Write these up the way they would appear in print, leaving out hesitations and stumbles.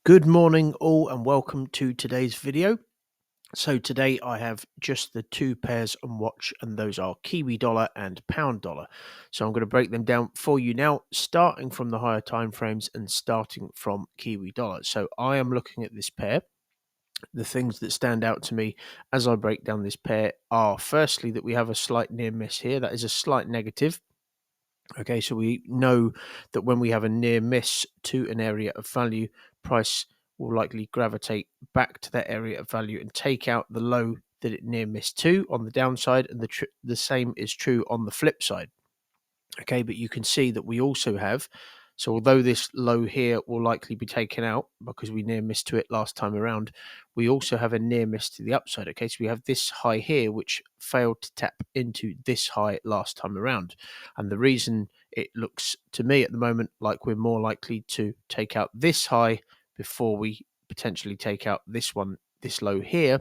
Good morning all and welcome to today's video. So today I have just the two pairs on watch, and those are Kiwi dollar and pound dollar. So I'm going to break them down for you now, starting from the higher time frames and starting from Kiwi dollar. So I am looking at this pair. The things that stand out to me as I break down this pair are firstly that we have a slight near miss here. That is a slight negative. Okay, so we know that when we have a near miss to an area of value, price will likely gravitate back to that area of value and take out the low that it near missed to on the downside, and the same is true on the flip side. Okay, but you can see that we also have, so although this low here will likely be taken out because we near missed to it last time around, we also have a near miss to the upside. Okay, so we have this high here which failed to tap into this high last time around, and the reason it looks to me at the moment like we're more likely to take out this high before we potentially take out this one, this low here,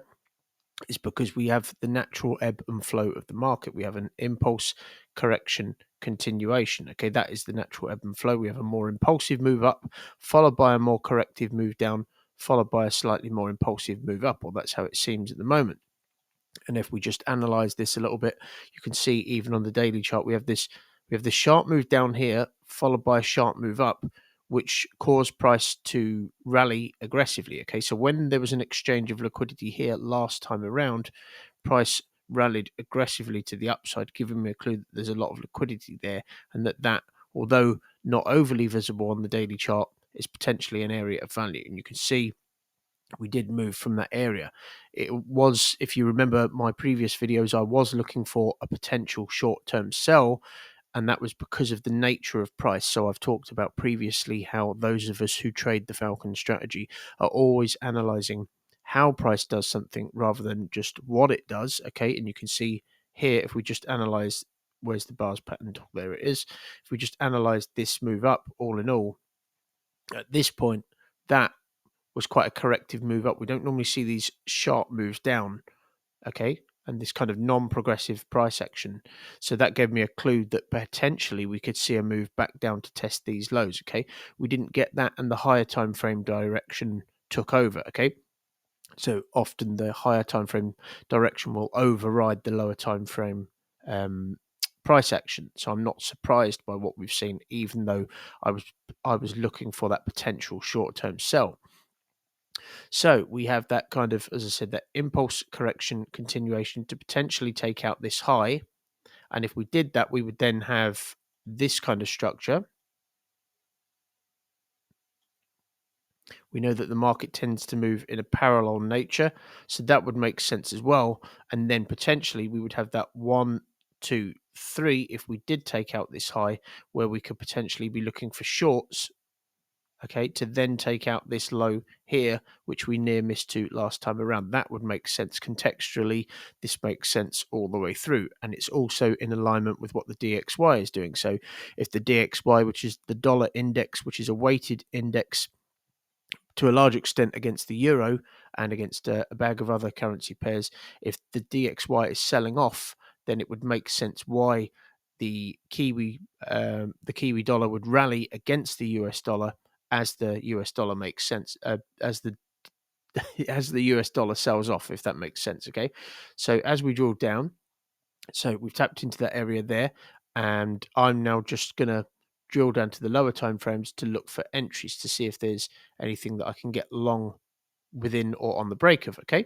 is because we have the natural ebb and flow of the market. We have an impulse, correction, continuation. Okay, that is the natural ebb and flow. We have a more impulsive move up, followed by a more corrective move down, followed by a slightly more impulsive move up, or that's how it seems at the moment. And if we just analyze this a little bit, you can see even on the daily chart, we have this sharp move down here, followed by a sharp move up, which caused price to rally aggressively. Okay, so when there was an exchange of liquidity here last time around, price rallied aggressively to the upside, giving me a clue that there's a lot of liquidity there, and that although not overly visible on the daily chart, is potentially an area of value. And you can see we did move from that area. It was, if you remember my previous videos, I was looking for a potential short-term sell, and that was because of the nature of price. So I've talked about previously how those of us who trade the Falcon strategy are always analyzing how price does something rather than just what it does. Okay, and you can see here, if we just analyze, where's the bars pattern? There it is. If we just analyze this move up, all in all, at this point, that was quite a corrective move up. We don't normally see these sharp moves down, okay, and this kind of non-progressive price action. So that gave me a clue that potentially we could see a move back down to test these lows, okay. We didn't get that, and the higher time frame direction took over, okay. So often the higher time frame direction will override the lower time frame price action. So I'm not surprised by what we've seen, even though I was looking for that potential short-term sell. So we have that kind of, as I said, that impulse correction continuation to potentially take out this high. And if we did that, we would then have this kind of structure. We know that the market tends to move in a parallel nature, so that would make sense as well. And then potentially we would have that 1, 2, 3 if we did take out this high, where we could potentially be looking for shorts, okay, to then take out this low here, which we near missed to last time around. That would make sense contextually. This makes sense all the way through, and it's also in alignment with what the DXY is doing. So if the DXY, which is the dollar index, which is a weighted index to a large extent against the euro and against a bag of other currency pairs, if the DXY is selling off, then it would make sense why the Kiwi dollar would rally against the US dollar as the US dollar makes sense, as the as the US dollar sells off, if that makes sense. Okay, so as we draw down, so we've tapped into that area there, and I'm now just gonna drill down to the lower time frames to look for entries to see if there's anything that I can get long within or on the break of. Okay,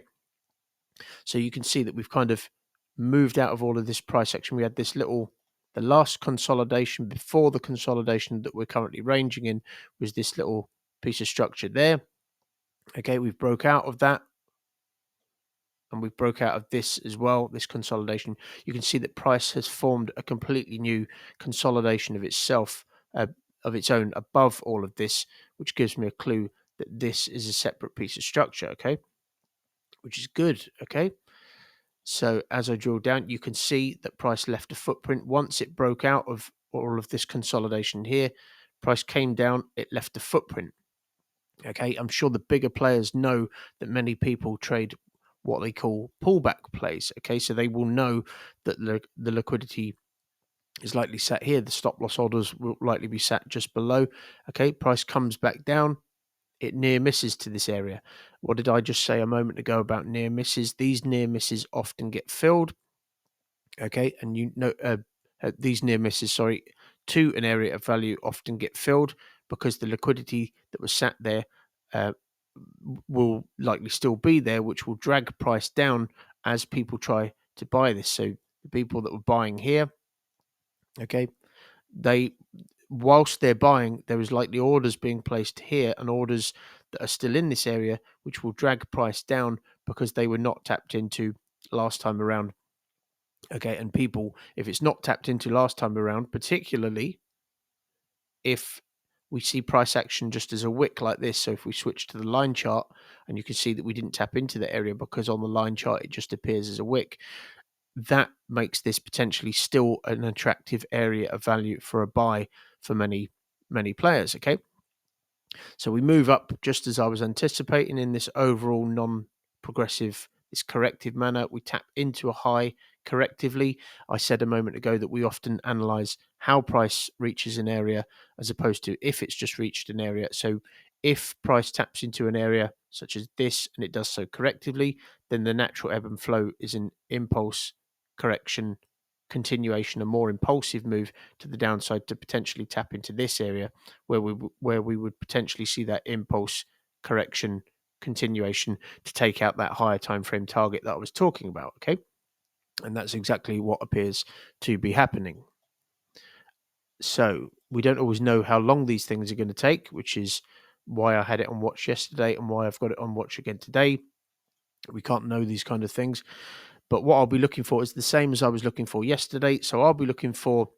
so you can see that we've kind of moved out of all of this price action. We had this little, the last consolidation before the consolidation that we're currently ranging in was this little piece of structure there. Okay, we've broke out of that, and we've broke out of this as well, this consolidation. You can see that price has formed a completely new consolidation of itself, of its own above all of this, which gives me a clue that this is a separate piece of structure, okay, which is good, okay. So as I drill down, you can see that price left a footprint. Once it broke out of all of this consolidation here, price came down, it left a footprint. Okay, I'm sure the bigger players know that many people trade what they call pullback plays. Okay, so they will know that the liquidity is likely sat here. The stop loss orders will likely be sat just below. Okay, price comes back down. it near misses to this area. What did I just say a moment ago about near misses? These near misses often get filled, okay, and these near misses, sorry, to an area of value often get filled because the liquidity that was sat there uh, will likely still be there, which will drag price down as people try to buy this. So the people that were buying here, okay, they whilst they're buying, there is likely orders being placed here and orders that are still in this area, which will drag price down because they were not tapped into last time around. Okay, and people, if it's not tapped into last time around, particularly if we see price action just as a wick like this. So if we switch to the line chart, and you can see that we didn't tap into the area because on the line chart it just appears as a wick, that makes this potentially still an attractive area of value for a buy for many players. Okay, so we move up just as I was anticipating in this overall non-progressive, this corrective manner. We tap into a high correctively. I said a moment ago that we often analyze how price reaches an area as opposed to if it's just reached an area. So if price taps into an area such as this and it does so correctively, then the natural ebb and flow is an impulse correction continuation, a more impulsive move to the downside to potentially tap into this area where we would potentially see that impulse correction continuation to take out that higher time frame target that I was talking about. Okay, and that's exactly what appears to be happening. So we don't always know how long these things are going to take, which is why I had it on watch yesterday and why I've got it on watch again today. We can't know these kind of things, but what I'll be looking for is the same as I was looking for yesterday. So I'll be looking for,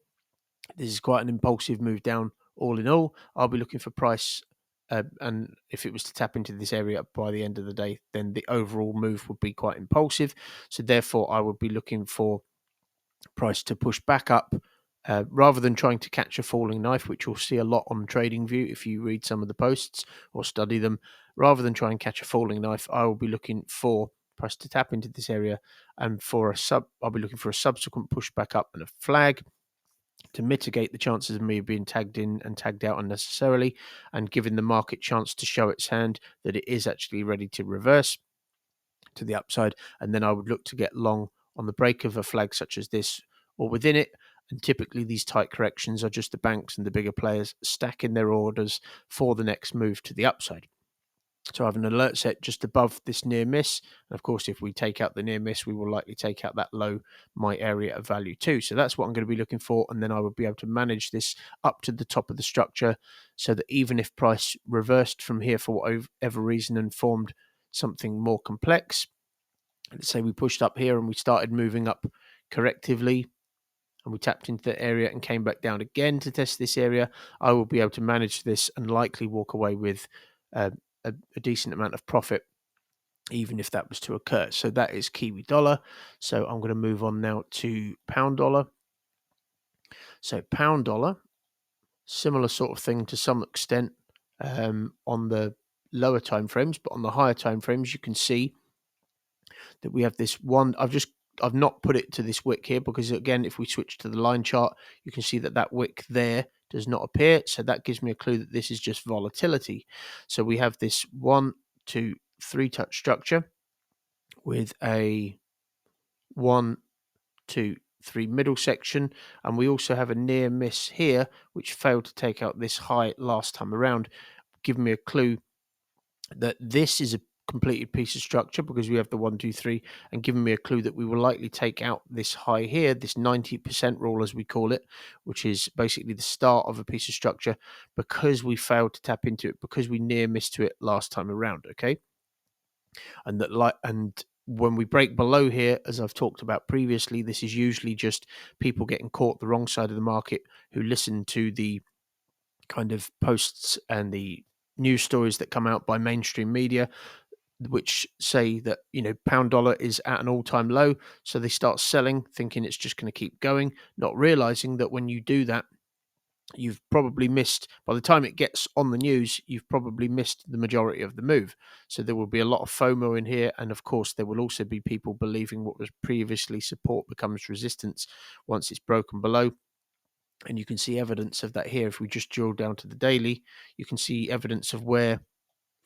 this is quite an impulsive move down all in all. I'll be looking for price, and if it was to tap into this area by the end of the day, then the overall move would be quite impulsive. So therefore, I would be looking for price to push back up rather than trying to catch a falling knife, which you'll see a lot on TradingView if you read some of the posts or study them. Rather than try and catch a falling knife, I will be looking for price to tap into this area, and I'll be looking for a subsequent push back up and a flag to mitigate the chances of me being tagged in and tagged out unnecessarily, and giving the market chance to show its hand that it is actually ready to reverse to the upside. And then I would look to get long on the break of a flag such as this or within it. And typically these tight corrections are just the banks and the bigger players stacking their orders for the next move to the upside. So I have an alert set just above this near miss. And of course, if we take out the near miss, we will likely take out that low, my area of value too. So that's what I'm going to be looking for. And then I will be able to manage this up to the top of the structure so that even if price reversed from here for whatever reason and formed something more complex, let's say we pushed up here and we started moving up correctively and we tapped into that area and came back down again to test this area, I will be able to manage this and likely walk away with a decent amount of profit, even if that was to occur. So that is Kiwi dollar. So I'm going to move on now to pound dollar. So pound dollar, similar sort of thing to some extent on the lower time frames, but on the higher time frames, you can see that we have this one. I've not put it to this wick here because, again, if we switch to the line chart, you can see that that wick there does not appear. So that gives me a clue that this is just volatility. So we have this 1, 2, 3 touch structure with a 1, 2, 3 middle section. And we also have a near miss here, which failed to take out this high last time around, giving me a clue that this is a completed piece of structure because we have the 1, 2, 3, and giving me a clue that we will likely take out this high here, this 90% rule as we call it, which is basically the start of a piece of structure, because we failed to tap into it, because we near missed to it last time around. Okay, and when we break below here, as I've talked about previously, this is usually just people getting caught the wrong side of the market who listen to the kind of posts and the news stories that come out by mainstream media, which say that, pound dollar is at an all-time low. So they start selling, thinking it's just going to keep going, not realizing that when you do that, you've probably missed, by the time it gets on the news, you've probably missed the majority of the move. So there will be a lot of FOMO in here. And of course, there will also be people believing what was previously support becomes resistance once it's broken below. And you can see evidence of that here. If we just drill down to the daily, you can see evidence of where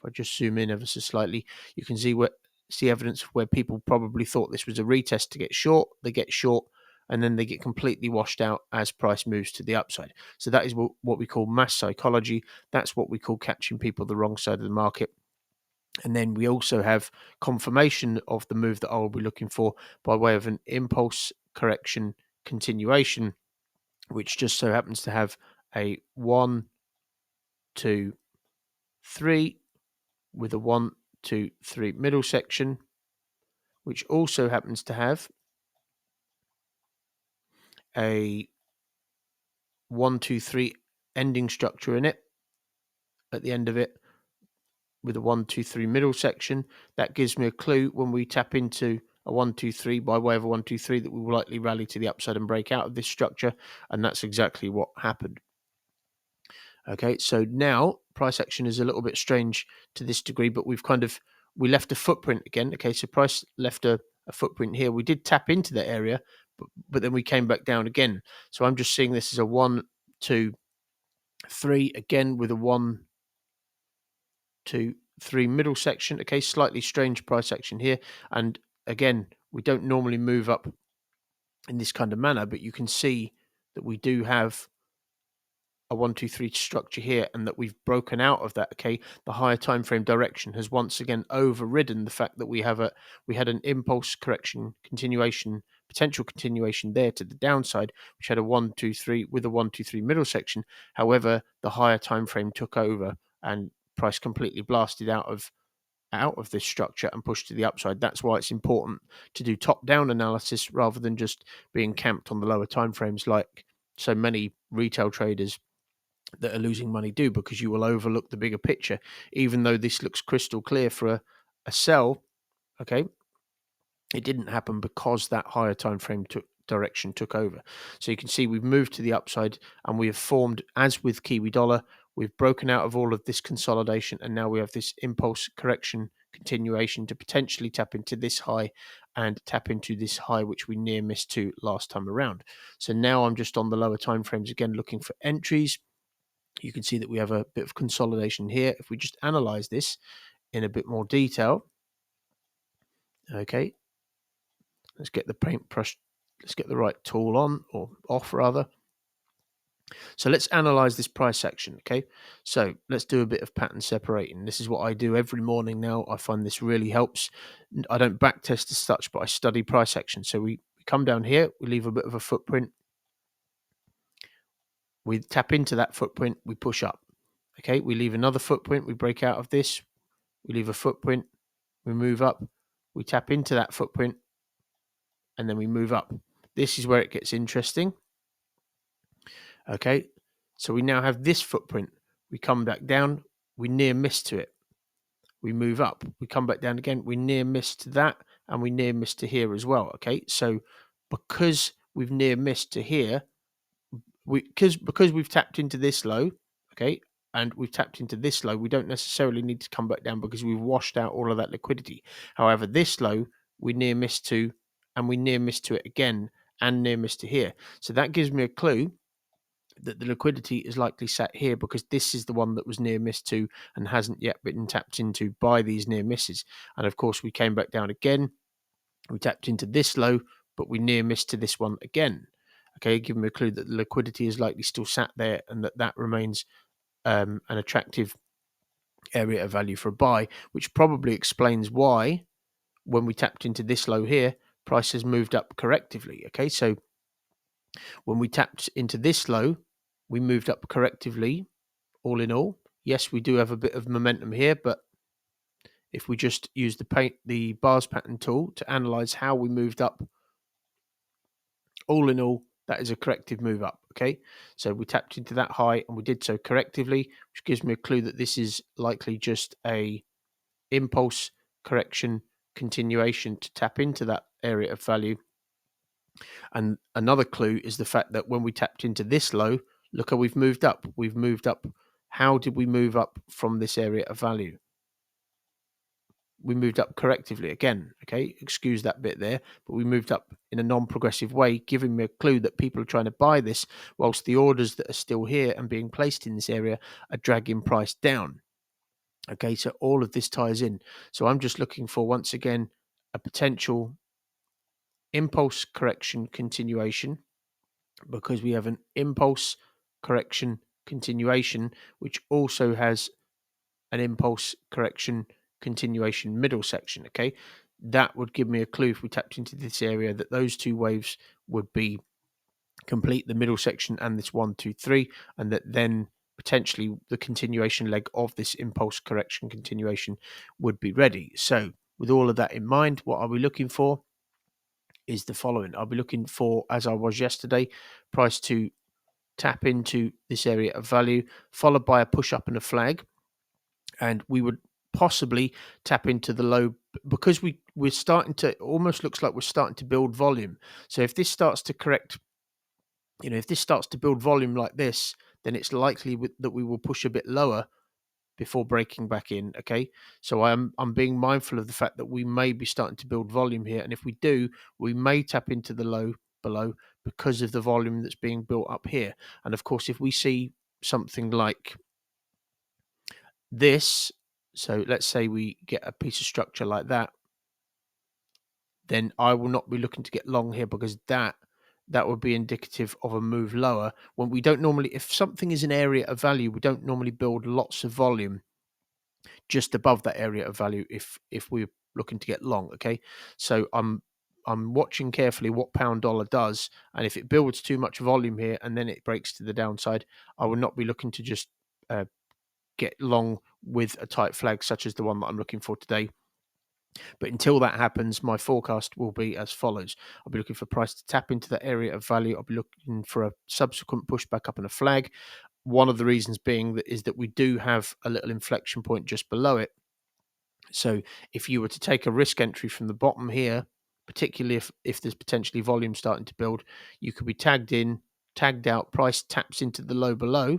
If I just zoom in ever so slightly, you can see evidence of where people probably thought this was a retest to get short. They get short, and then they get completely washed out as price moves to the upside. So that is what we call mass psychology. That's what we call catching people the wrong side of the market. And then we also have confirmation of the move that I will be looking for by way of an impulse correction continuation, which just so happens to have a 1, 2, 3 with a 1, 2, 3 middle section, which also happens to have a 1, 2, 3 ending structure in it at the end of it with a 1, 2, 3 middle section. That gives me a clue when we tap into a 1, 2, 3 by way of a 1, 2, 3 that we will likely rally to the upside and break out of this structure, and that's exactly what happened. Okay, so now price action is a little bit strange to this degree, but we left a footprint again. Okay, so price left a footprint here. We did tap into that area, but then we came back down again. So I'm just seeing this as a 1, 2, 3 again with a 1, 2, 3 middle section. Okay, slightly strange price action here, and again, we don't normally move up in this kind of manner, but you can see that we do have a 1, 2, 3 structure here, and that we've broken out of that. Okay, the higher time frame direction has once again overridden the fact that we had an impulse correction continuation, potential continuation there to the downside, which had a 1, 2, 3 with a 1, 2, 3 middle section. However, the higher time frame took over and price completely blasted out of this structure and pushed to the upside. That's why it's important to do top-down analysis rather than just being camped on the lower time frames like so many retail traders that are losing money do, because you will overlook the bigger picture. Even though this looks crystal clear for a sell, okay, it didn't happen because that higher time frame direction took over. So you can see we've moved to the upside, and we have formed, as with Kiwi dollar, we've broken out of all of this consolidation, and now we have this impulse correction continuation to potentially tap into this high and tap into this high, which we near missed to last time around. So now I'm just on the lower time frames again, looking for entries. You can see that we have a bit of consolidation here. If we just analyze this in a bit more detail, okay, let's get the paintbrush, let's get the right tool on, or off rather. So let's analyze this price action, okay? So let's do a bit of pattern separating. This is what I do every morning now. I find this really helps. I don't backtest as such, but I study price action. So we come down here, we leave a bit of a footprint. We tap into that footprint, we push up. Okay, we leave another footprint, we break out of this, we leave a footprint, we move up, we tap into that footprint, and then we move up. This is where it gets interesting. Okay, so we now have this footprint. We come back down, we near miss to it. We move up, we come back down again, we near miss to that, and we near miss to here as well. Okay, so because we've near missed to here, because we've tapped into this low, okay, and we've tapped into this low, we don't necessarily need to come back down because we've washed out all of that liquidity. However, this low we near missed to, and we near missed to it again, and near missed to here. So that gives me a clue that the liquidity is likely sat here, because this is the one that was near missed to and hasn't yet been tapped into by these near misses. And of course, we came back down again. We tapped into this low, but we near missed to this one again. Okay, give me a clue that the liquidity is likely still sat there, and that remains an attractive area of value for a buy, which probably explains why when we tapped into this low here, price has moved up correctively. Okay, so when we tapped into this low, we moved up correctively all in all. Yes, we do have a bit of momentum here, but if we just use the bars pattern tool to analyze how we moved up, all in all, that is a corrective move up. Okay, so we tapped into that high and we did so correctively, which gives me a clue that this is likely just a impulse correction continuation to tap into that area of value. And another clue is the fact that when we tapped into this low, look how we've moved up. We've moved up. How did we move up from this area of value? We moved up correctively again. Okay, excuse that bit there, but we moved up in a non-progressive way, giving me a clue that people are trying to buy this, whilst the orders that are still here and being placed in this area are dragging price down. Okay, so all of this ties in. So I'm just looking for, once again, a potential impulse correction continuation, because we have an impulse correction continuation, which also has an impulse correction continuation middle section. Okay, that would give me a clue, if we tapped into this area, that those two waves would be complete, the middle section and this 1, 2, 3, and that then potentially the continuation leg of this impulse correction continuation would be ready. So with all of that in mind, what are we looking for is the following. I'll be looking for, as I was yesterday, price to tap into this area of value, followed by a push up and a flag, and we would possibly tap into the low, because we're starting to, almost looks like we're starting to build volume. So if this starts to correct, if this starts to build volume like this, then it's likely that we will push a bit lower before breaking back in. Okay, so I'm being mindful of the fact that we may be starting to build volume here, and if we do, we may tap into the low below because of the volume that's being built up here. And of course, if we see something like this, so let's say we get a piece of structure like that, then I will not be looking to get long here, because that would be indicative of a move lower, when we don't normally, if something is an area of value, we don't normally build lots of volume just above that area of value if we're looking to get long. Okay, so I'm watching carefully what pound dollar does, and if it builds too much volume here and then it breaks to the downside, I will not be looking to just uh, get long with a tight flag such as the one that I'm looking for today. But until that happens, my forecast will be as follows. I'll be looking for price to tap into that area of value. I'll be looking for a subsequent push back up and a flag. One of the reasons being that is that we do have a little inflection point just below it. So if you were to take a risk entry from the bottom here, particularly if there's potentially volume starting to build, you could be tagged in, tagged out, price taps into the low below,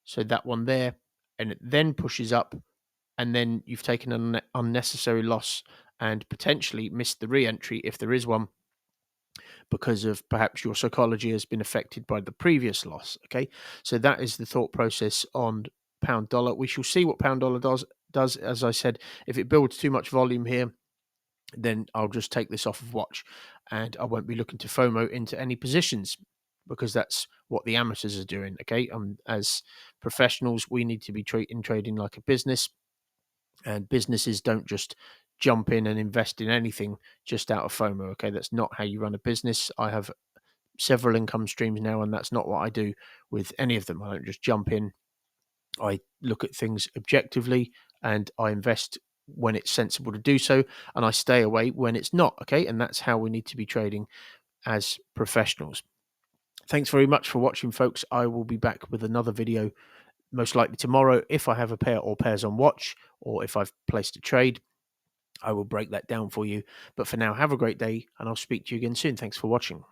so that one there, and it then pushes up, and then you've taken an unnecessary loss and potentially missed the re-entry, if there is one, because of perhaps your psychology has been affected by the previous loss. Okay, so that is the thought process on pound dollar. We shall see what pound dollar does. As I said, if it builds too much volume here, then I'll just take this off of watch, and I won't be looking to FOMO into any positions, because that's what the amateurs are doing. Okay, as professionals, we need to be treating trading like a business, and businesses don't just jump in and invest in anything just out of FOMO. Okay, that's not how you run a business. I have several income streams now, and that's not what I do with any of them. I don't just jump in. I look at things objectively, and I invest when it's sensible to do so, and I stay away when it's not. Okay, and that's how we need to be trading as professionals. Thanks very much for watching, folks. I will be back with another video, most likely tomorrow, if I have a pair or pairs on watch, or if I've placed a trade. I will break that down for you. But for now, have a great day, and I'll speak to you again soon. Thanks for watching.